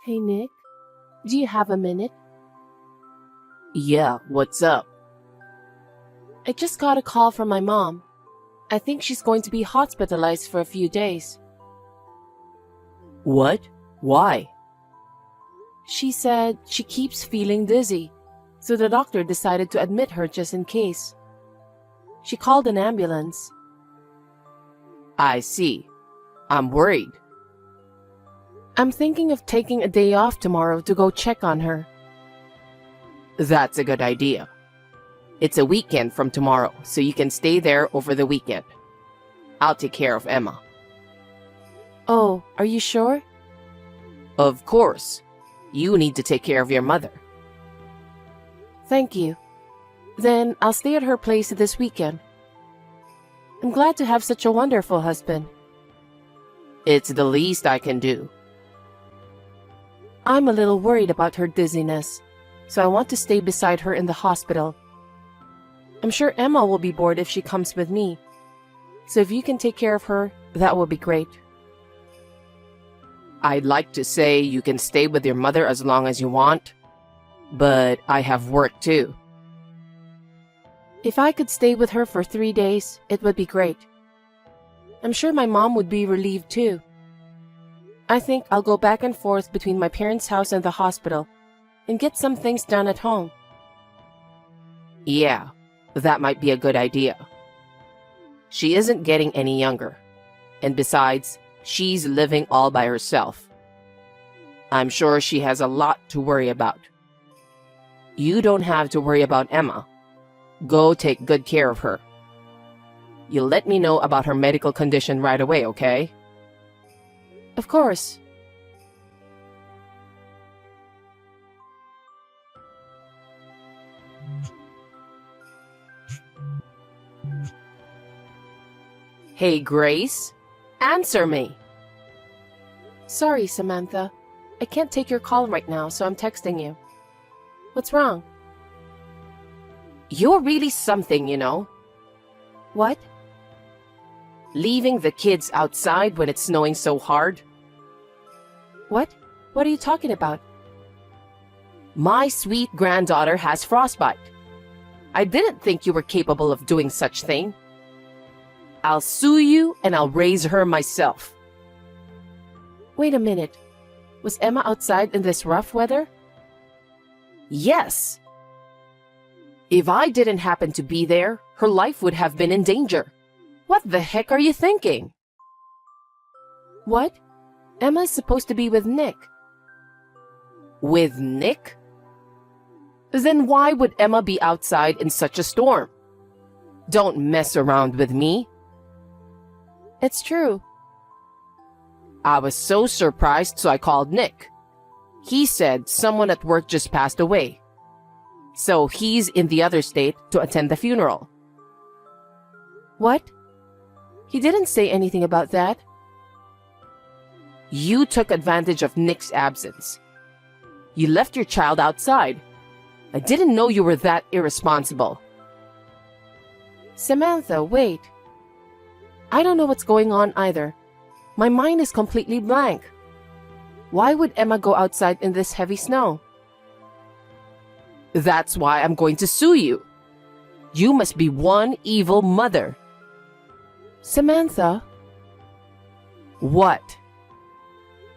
Hey Nick, do you have a minute? Yeah, what's up? I just got a call from my mom. I think she's going to be hospitalized for a few days. What? Why? She said she keeps feeling dizzy, so the doctor decided to admit her just in case. She called an ambulance. I see. I'm worried. I'm thinking of taking a day off tomorrow to go check on her. That's a good idea. It's a weekend from tomorrow, so you can stay there over the weekend. I'll take care of Emma. Oh, are you sure? Of course. You need to take care of your mother. Thank you. Then I'll stay at her place this weekend. I'm glad to have such a wonderful husband. It's the least I can do. I'm a little worried about her dizziness, so I want to stay beside her in the hospital. I'm sure Emma will be bored if she comes with me, so if you can take care of her, that will be great. I'd like to say you can stay with your mother as long as you want, but I have work too. If I could stay with her for 3 days, it would be great. I'm sure my mom would be relieved too. I think I'll go back and forth between my parents' house and the hospital and get some things done at home. Yeah, that might be a good idea. She isn't getting any younger, and besides, she's living all by herself. I'm sure she has a lot to worry about. You don't have to worry about Emma. Go take good care of her. You'll let me know about her medical condition right away, okay? Of course. Hey, Grace, answer me. Sorry, Samantha. I can't take your call right now, so I'm texting you. What's wrong? You're really something, you know. What? Leaving the kids outside when it's snowing so hard. What? What are you talking about? My sweet granddaughter has frostbite. I didn't think you were capable of doing such thing. I'll sue you and I'll raise her myself. Wait a minute. Was Emma outside in this rough weather? Yes. If I didn't happen to be there, her life would have been in danger. What the heck are you thinking? What? Emma's supposed to be with Nick. With Nick? Then why would Emma be outside in such a storm? Don't mess around with me. It's true. I was so surprised, so I called Nick. He said someone at work just passed away. So he's in the other state to attend the funeral. What? He didn't say anything about that. You took advantage of Nick's absence. You left your child outside. I didn't know you were that irresponsible. Samantha, wait. I don't know what's going on either. My mind is completely blank. Why would Emma go outside in this heavy snow? That's why I'm going to sue you. You must be one evil mother. Samantha? What?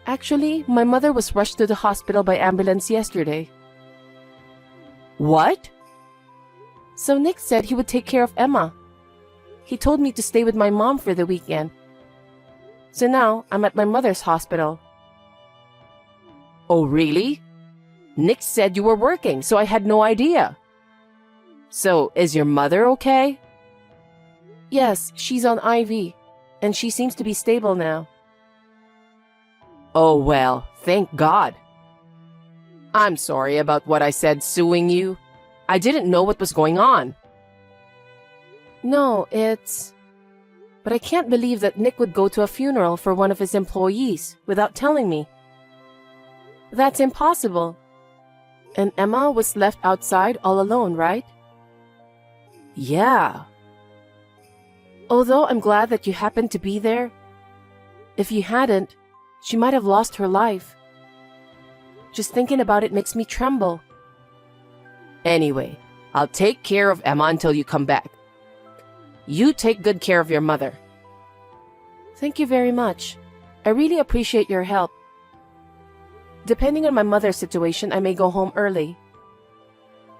Actually, my mother was rushed to the hospital by ambulance yesterday. What? So Nick said he would take care of Emma. He told me to stay with my mom for the weekend. So now, I'm at my mother's hospital. Oh, really? Nick said you were working, so I had no idea. So, is your mother okay? Yes, she's on IV, and she seems to be stable now. Oh, well, thank God. I'm sorry about what I said suing you. I didn't know what was going on. No, it's... But I can't believe that Nick would go to a funeral for one of his employees without telling me. That's impossible. And Emma was left outside all alone, right? Yeah. Although I'm glad that you happened to be there, if you hadn't, she might have lost her life. Just thinking about it makes me tremble. Anyway, I'll take care of Emma until you come back. You take good care of your mother. Thank you very much. I really appreciate your help. Depending on my mother's situation, I may go home early.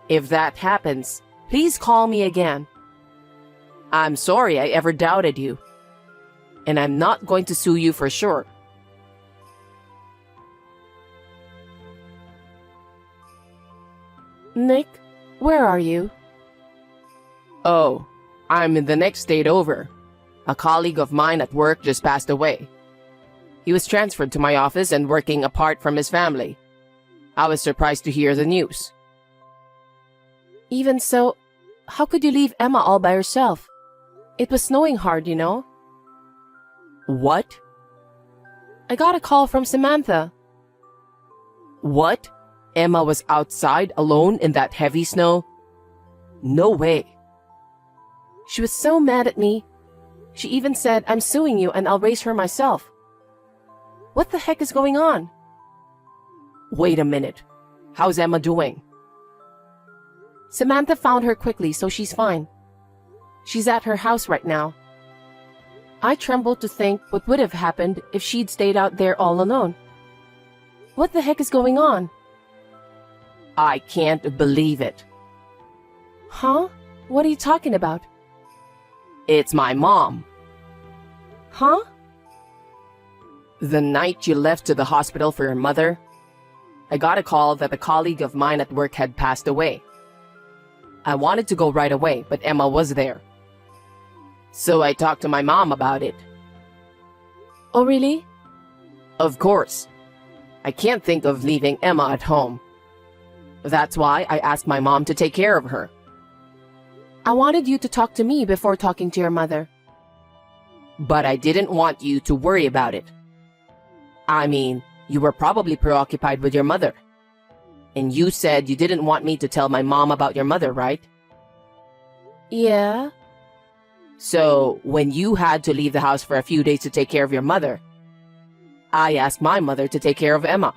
If that happens, please call me again. I'm sorry I ever doubted you. And I'm not going to sue you for sure. Nick, where are you? Oh, I'm in the next state over. A colleague of mine at work just passed away. He was transferred to my office and working apart from his family. I was surprised to hear the news. Even so, how could you leave Emma all by herself? It was snowing hard, you know. What? I got a call from Samantha. What? Emma was outside alone in that heavy snow? No way. She was so mad at me. She even said, I'm suing you and I'll raise her myself. What the heck is going on? Wait a minute. How's Emma doing? Samantha found her quickly, so she's fine. She's at her house right now. I trembled to think what would have happened if she'd stayed out there all alone. What the heck is going on? I can't believe it. Huh? What are you talking about? It's my mom. Huh? The night you left to the hospital for your mother, I got a call that a colleague of mine at work had passed away. I wanted to go right away, but Emma was there. So I talked to my mom about it. Oh, really? Of course. I can't think of leaving Emma at home. That's why I asked my mom to take care of her. I wanted you to talk to me before talking to your mother. But I didn't want you to worry about it. I mean, you were probably preoccupied with your mother. And you said you didn't want me to tell my mom about your mother, right? Yeah. So, when you had to leave the house for a few days to take care of your mother, I asked my mother to take care of Emma.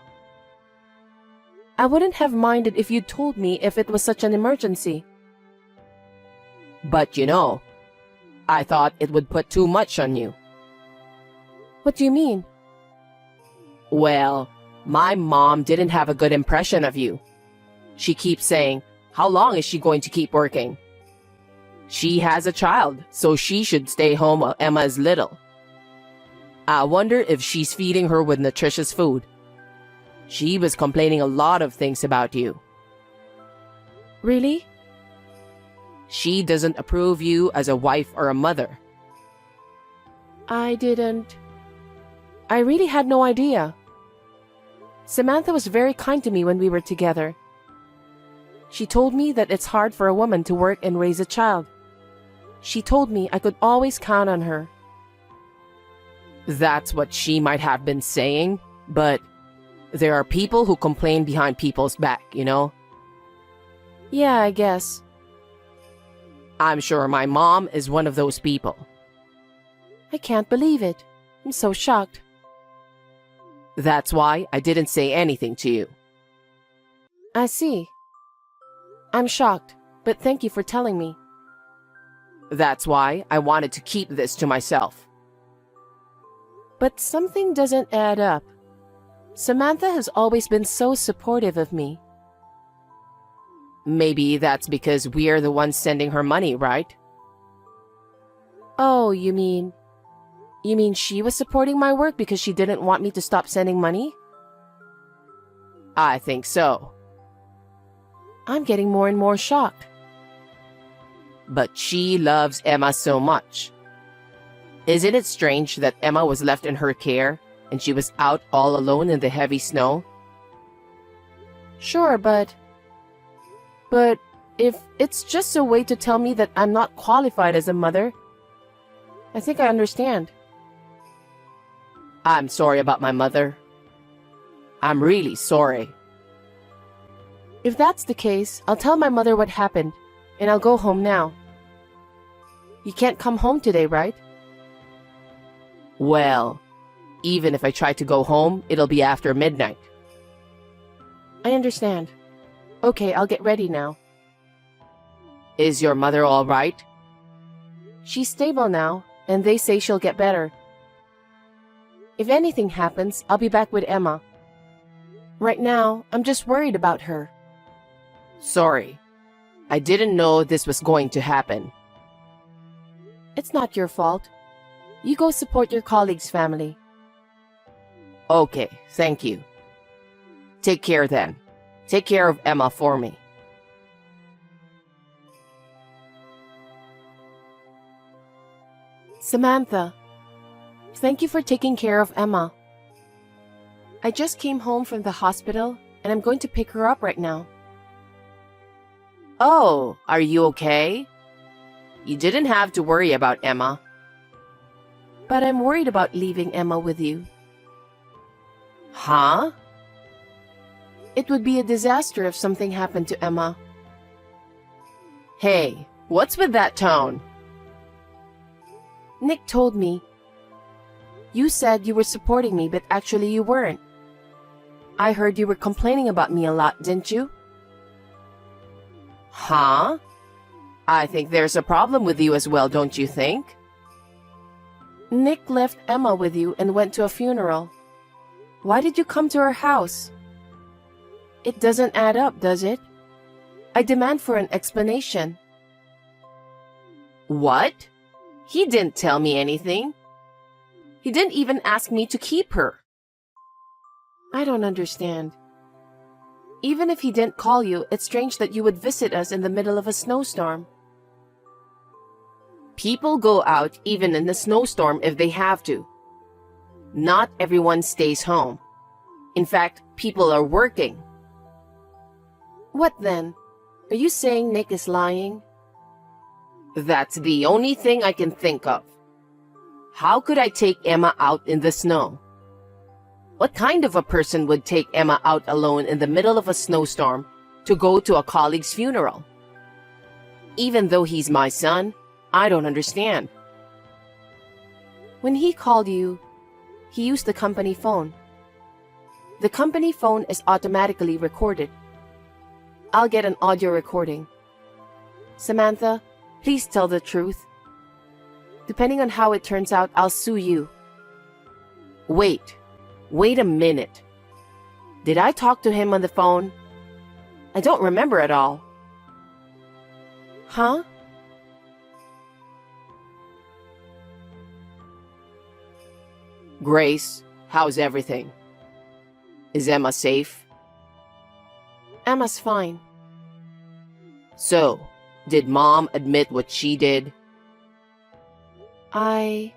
I wouldn't have minded if you'd told me if it was such an emergency. But you know, I thought it would put too much on you. What do you mean? Well, my mom didn't have a good impression of you. She keeps saying, how long is she going to keep working? She has a child, so she should stay home while Emma is little. I wonder if she's feeding her with nutritious food. She was complaining a lot of things about you. Really? She doesn't approve you as a wife or a mother. I really had no idea. Samantha was very kind to me when we were together. She told me that it's hard for a woman to work and raise a child. She told me I could always count on her. That's what she might have been saying, but there are people who complain behind people's back, you know? Yeah, I guess. I'm sure my mom is one of those people. I can't believe it. I'm so shocked. That's why I didn't say anything to you. I see. I'm shocked, but thank you for telling me. That's why I wanted to keep this to myself. But something doesn't add up. Samantha has always been so supportive of me. Maybe that's because we're the ones sending her money, right? Oh, you mean she was supporting my work because she didn't want me to stop sending money? I think so. I'm getting more and more shocked. But she loves Emma so much. Isn't it strange that Emma was left in her care and she was out all alone in the heavy snow? Sure, but if it's just a way to tell me that I'm not qualified as a mother, I think I understand. I'm sorry about my mother. I'm really sorry. If that's the case, I'll tell my mother what happened, and I'll go home now. You can't come home today, right? Well, even if I try to go home, it'll be after midnight. I understand. Okay, I'll get ready now. Is your mother all right? She's stable now, and they say she'll get better. If anything happens, I'll be back with Emma. Right now, I'm just worried about her. Sorry. I didn't know this was going to happen. It's not your fault. You go support your colleague's family. Okay, thank you. Take care then. Take care of Emma for me. Samantha, thank you for taking care of Emma. I just came home from the hospital, and I'm going to pick her up right now. Oh, are you okay? You didn't have to worry about Emma. But I'm worried about leaving Emma with you. Huh? It would be a disaster if something happened to Emma. Hey, what's with that tone? Nick told me. You said you were supporting me, but actually you weren't. I heard you were complaining about me a lot, didn't you? Huh? I think there's a problem with you as well, don't you think? Nick left Emma with you and went to a funeral. Why did you come to her house? It doesn't add up, does it? I demand for an explanation. What? He didn't tell me anything. He didn't even ask me to keep her. I don't understand. Even if he didn't call you, it's strange that you would visit us in the middle of a snowstorm. People go out even in a snowstorm if they have to. Not everyone stays home. In fact, people are working. What then? Are you saying Nick is lying? That's the only thing I can think of. How could I take Emma out in the snow? What kind of a person would take Emma out alone in the middle of a snowstorm to go to a colleague's funeral? Even though he's my son, I don't understand. When he called you, he used the company phone. The company phone is automatically recorded. I'll get an audio recording. Samantha, please tell the truth. Depending on how it turns out, I'll sue you. Wait a minute. Did I talk to him on the phone? I don't remember at all. Huh? Grace, how's everything? Is Emma safe? Emma's fine. So, did Mom admit what she did? I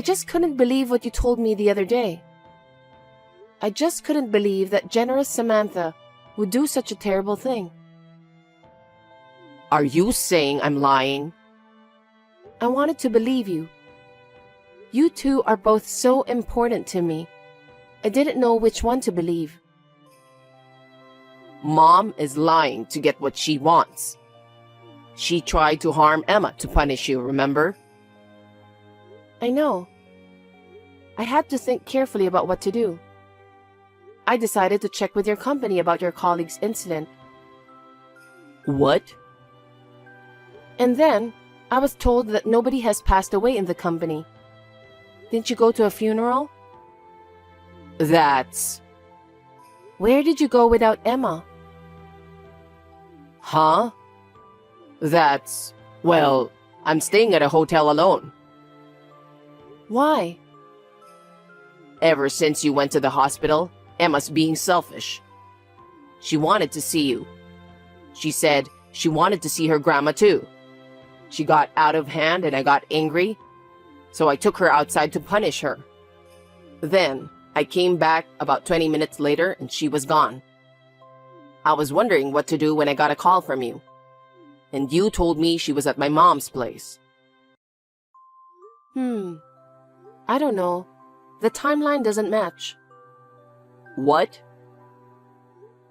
just couldn't believe what you told me the other day. I just couldn't believe that generous Samantha would do such a terrible thing. Are you saying I'm lying? I wanted to believe you. You two are both so important to me. I didn't know which one to believe. Mom is lying to get what she wants. She tried to harm Emma to punish you, remember? I know. I had to think carefully about what to do. I decided to check with your company about your colleague's incident. What? And then, I was told that nobody has passed away in the company. Didn't you go to a funeral? That's... Where did you go without Emma? Huh? That's... Well, I'm staying at a hotel alone. Why? Ever since you went to the hospital, Emma's being selfish. She wanted to see you. She said she wanted to see her grandma too. She got out of hand and I got angry, so I took her outside to punish her. Then, I came back about 20 minutes later and she was gone. I was wondering what to do when I got a call from you. And you told me she was at my mom's place. I don't know. The timeline doesn't match. What?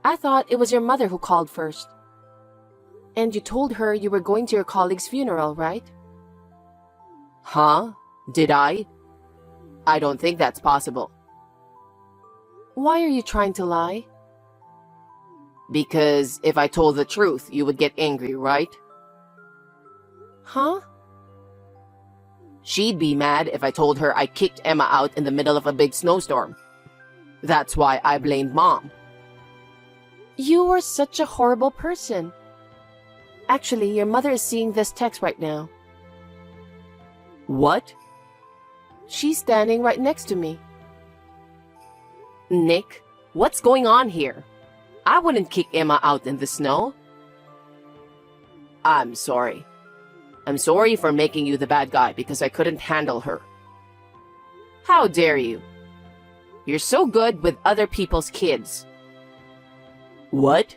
I thought it was your mother who called first. And you told her you were going to your colleague's funeral, right? Huh? Did I? I don't think that's possible. Why are you trying to lie? Because if I told the truth, you would get angry, right? Huh? She'd be mad if I told her I kicked Emma out in the middle of a big snowstorm. That's why I blamed Mom. You were such a horrible person. Actually, your mother is seeing this text right now. What? She's standing right next to me. Nick, what's going on here? I wouldn't kick Emma out in the snow. I'm sorry. I'm sorry for making you the bad guy because I couldn't handle her. How dare you? You're so good with other people's kids. What?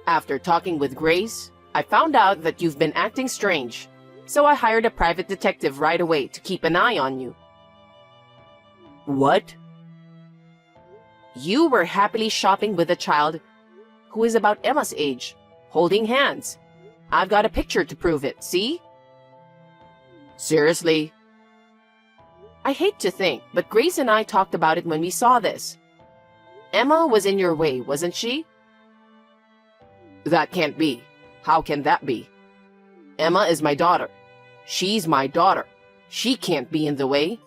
After talking with Grace, I found out that you've been acting strange, so I hired a private detective right away to keep an eye on you. What? You were happily shopping with a child who is about Emma's age, holding hands. I've got a picture to prove it, see? Seriously? I hate to think, but Grace and I talked about it when we saw this. Emma was in your way, wasn't she? That can't be. How can that be? Emma is my daughter. She's my daughter. She can't be in the way.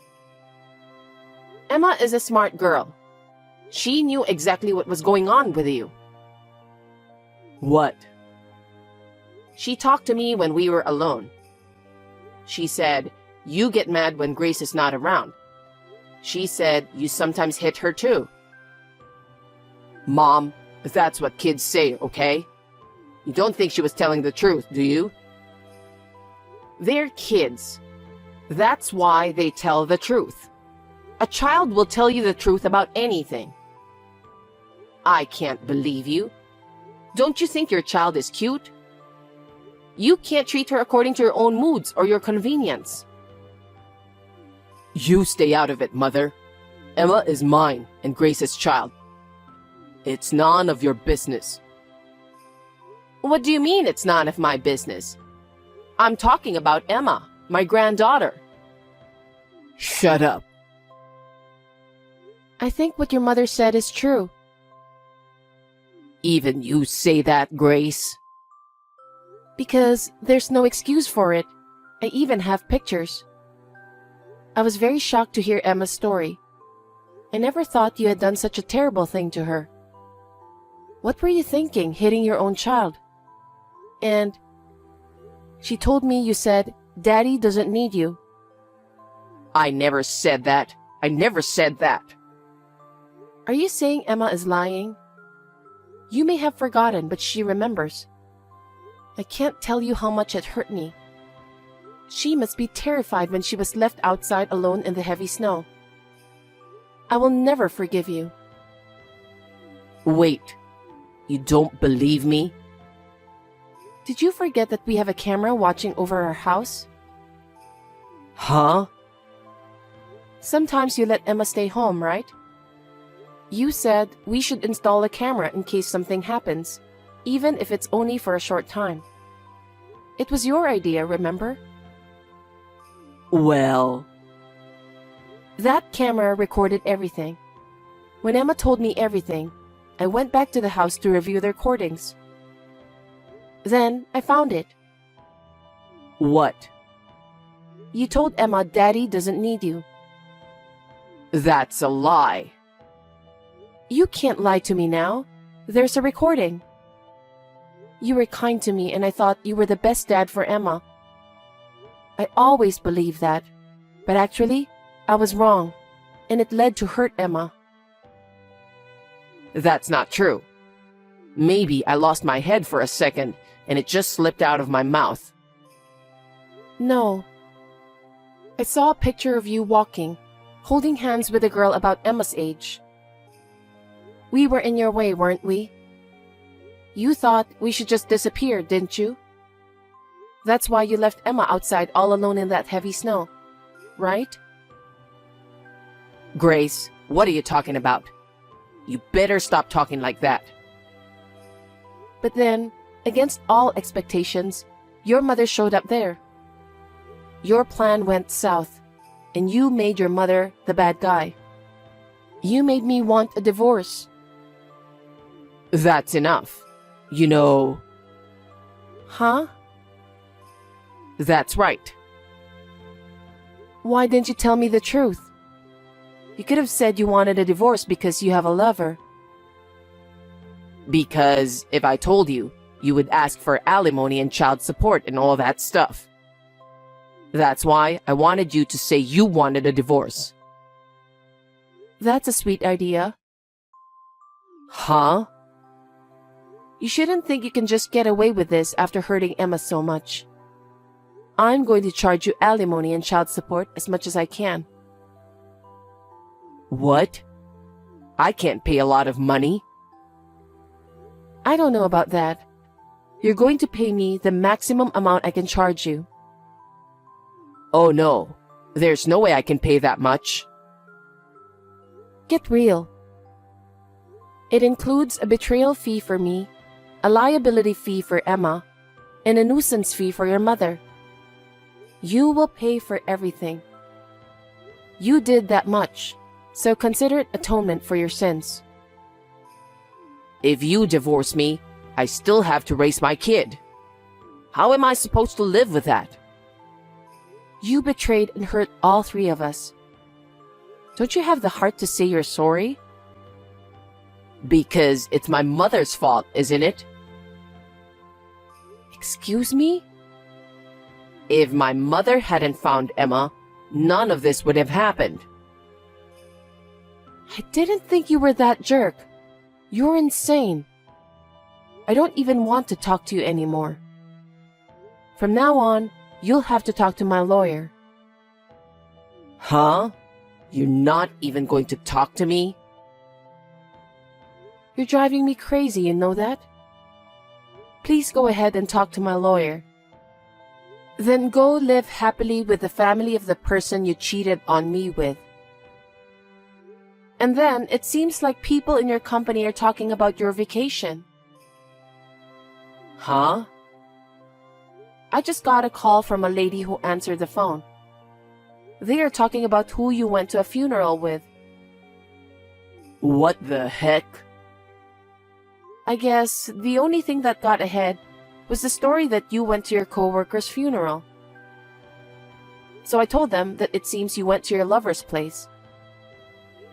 Emma is a smart girl. She knew exactly what was going on with you. What? She talked to me when we were alone. She said, you get mad when Grace is not around. She said you sometimes hit her too. Mom, that's what kids say, okay? You don't think she was telling the truth, do you? They're kids. That's why they tell the truth. A child will tell you the truth about anything. I can't believe you. Don't you think your child is cute? You can't treat her according to your own moods or your convenience. You stay out of it, Mother. Emma is mine and Grace's child. It's none of your business. What do you mean it's none of my business? I'm talking about Emma, my granddaughter. Shut up. I think what your mother said is true. Even you say that, Grace? Because there's no excuse for it. I even have pictures. I was very shocked to hear Emma's story. I never thought you had done such a terrible thing to her. What were you thinking, hitting your own child? And she told me you said, Daddy doesn't need you. I never said that. I never said that. Are you saying Emma is lying? You may have forgotten, but she remembers. I can't tell you how much it hurt me. She must be terrified when she was left outside alone in the heavy snow. I will never forgive you. Wait, you don't believe me? Did you forget that we have a camera watching over our house? Huh? Sometimes you let Emma stay home, right? You said we should install a camera in case something happens, even if it's only for a short time. It was your idea, remember? Well... That camera recorded everything. When Emma told me everything, I went back to the house to review the recordings. Then I found it. What? You told Emma Daddy doesn't need you. That's a lie. You can't lie to me now. There's a recording. You were kind to me and I thought you were the best dad for Emma. I always believed that, but actually, I was wrong, and it led to hurt Emma. That's not true. Maybe I lost my head for a second and it just slipped out of my mouth. No. I saw a picture of you walking, holding hands with a girl about Emma's age. We were in your way, weren't we? You thought we should just disappear, didn't you? That's why you left Emma outside all alone in that heavy snow, right? Grace, what are you talking about? You better stop talking like that. But then, against all expectations, your mother showed up there. Your plan went south, and you made your mother the bad guy. You made me want a divorce. That's enough. You know, Huh? that's right. Why didn't you tell me the truth? You could have said you wanted a divorce because you have a lover. Because if I told you, you would ask for alimony and child support and all that stuff. That's why I wanted you to say you wanted a divorce. That's a sweet idea. Huh? You shouldn't think you can just get away with this after hurting Emma so much. I'm going to charge you alimony and child support as much as I can. What? I can't pay a lot of money. I don't know about that. You're going to pay me the maximum amount I can charge you. Oh no, there's no way I can pay that much. Get real. It includes a betrayal fee for me, a liability fee for Emma, and a nuisance fee for your mother. You will pay for everything. You did that much, so consider it atonement for your sins. If you divorce me, I still have to raise my kid. How am I supposed to live with that? You betrayed and hurt all three of us. Don't you have the heart to say you're sorry? Because it's my mother's fault, isn't it? Excuse me? If my mother hadn't found Emma, none of this would have happened. I didn't think you were that jerk. You're insane. I don't even want to talk to you anymore. From now on, you'll have to talk to my lawyer. Huh? You're not even going to talk to me? You're driving me crazy, you know that? Please go ahead and talk to my lawyer. Then go live happily with the family of the person you cheated on me with. And then it seems like people in your company are talking about your vacation. Huh? I just got a call from a lady who answered the phone. They are talking about who you went to a funeral with. What the heck? I guess the only thing that got ahead was the story that you went to your coworker's funeral. So I told them that it seems you went to your lover's place.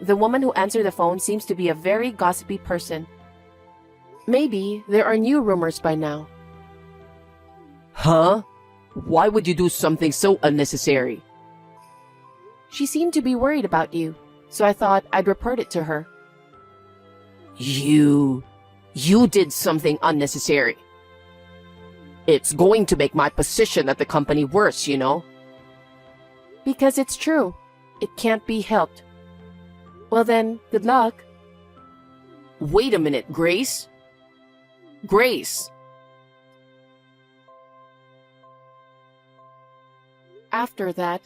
The woman who answered the phone seems to be a very gossipy person. Maybe there are new rumors by now. Huh? Why would you do something so unnecessary? She seemed to be worried about you, so I thought I'd report it to her. You did something unnecessary. It's going to make my position at the company worse, you know? Because it's true. It can't be helped. Well then, good luck. Wait a minute, Grace? Grace! After that,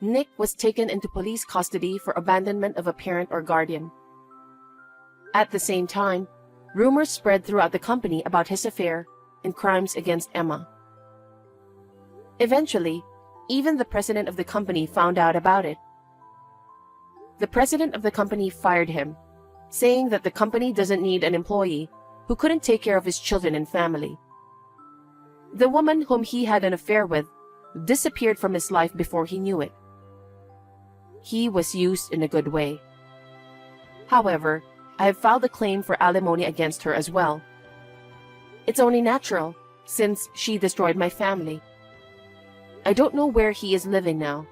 Nick was taken into police custody for abandonment of a parent or guardian. At the same time, rumors spread throughout the company about his affair and crimes against Emma. Eventually, even the president of the company found out about it. The president of the company fired him, saying that the company doesn't need an employee who couldn't take care of his children and family. The woman whom he had an affair with disappeared from his life before he knew it. He was used in a good way. However, I have filed a claim for alimony against her as well. It's only natural, since she destroyed my family. I don't know where he is living now.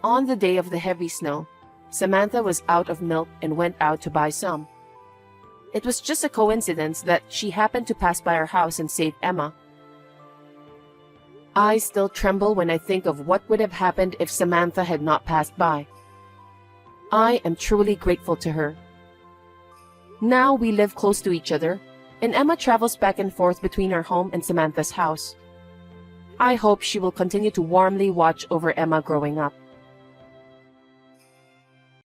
On the day of the heavy snow, Samantha was out of milk and went out to buy some. It was just a coincidence that she happened to pass by our house and save Emma. I still tremble when I think of what would have happened if Samantha had not passed by. I am truly grateful to her. Now we live close to each other, and Emma travels back and forth between our home and Samantha's house. I hope she will continue to warmly watch over Emma growing up.